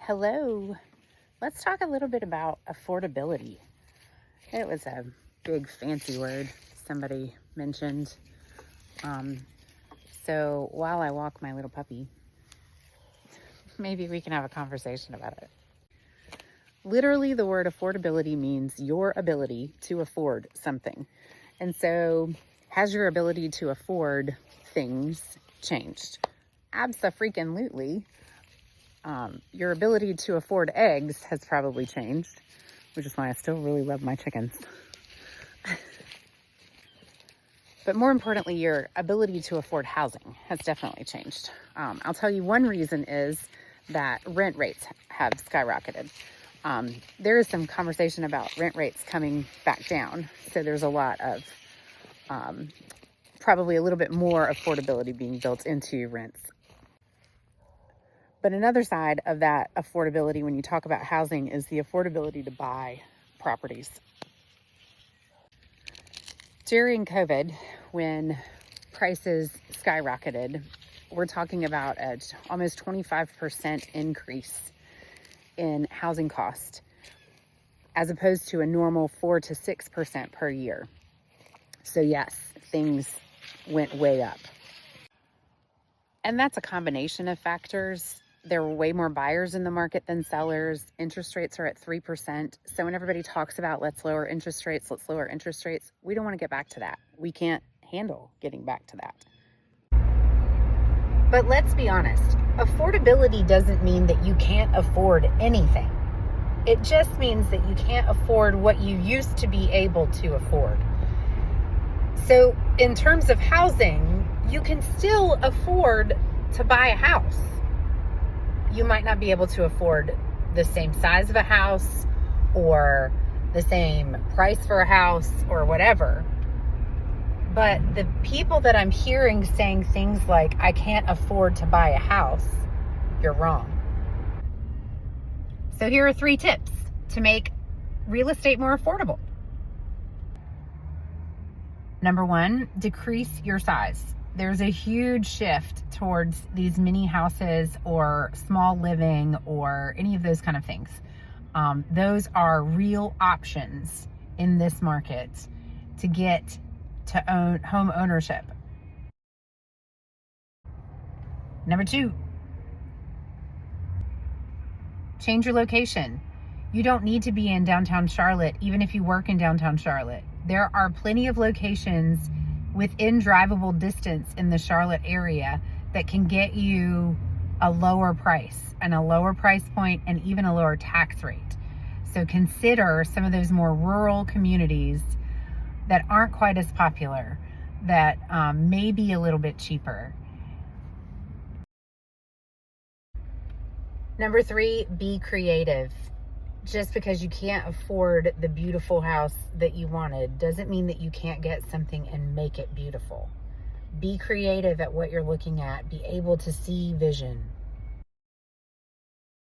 Hello. Let's talk a little bit about affordability. It was a big fancy word somebody mentioned. So while I walk my little puppy, maybe we can have a conversation about it. Literally, the word affordability means your ability to afford something. And so has your ability to afford things changed? Abso-freaking-lutely. Your ability to afford eggs has probably changed, which is why I still really love my chickens. But more importantly, your ability to afford housing has definitely changed. I'll tell you one reason is that rent rates have skyrocketed. There is some conversation about rent rates coming back down. So there's a lot of, probably a little bit more affordability being built into rents. But another side of that affordability when you talk about housing is the affordability to buy properties. During COVID, when prices skyrocketed, we're talking about an almost 25% increase in housing cost, as opposed to a normal 4 to 6% per year. So yes, things went way up. And that's a combination of factors. There were way more buyers in the market than sellers. Interest rates are at 3%. So when everybody talks about let's lower interest rates, we don't want to get back to that. We can't handle getting back to that. But let's be honest, affordability doesn't mean that you can't afford anything. It just means that you can't afford what you used to be able to afford. So in terms of housing, you can still afford to buy a house. You might not be able to afford the same size of a house or the same price for a house or whatever. But the people that I'm hearing saying things like, I can't afford to buy a house, you're wrong. So here are 3 tips to make real estate more affordable. Number 1, decrease your size. There's a huge shift towards these mini houses or small living or any of those kind of things. Those are real options in this market to get to own home ownership. Number 2, change your location. You don't need to be in downtown Charlotte, even if you work in downtown Charlotte. There are plenty of locations within drivable distance in the Charlotte area that can get you a lower price and a lower price point and even a lower tax rate. So consider some of those more rural communities that aren't quite as popular, that may be a little bit cheaper. Number 3, be creative. Just because you can't afford the beautiful house that you wanted doesn't mean that you can't get something and make it beautiful. Be creative at what you're looking at. Be able to see vision.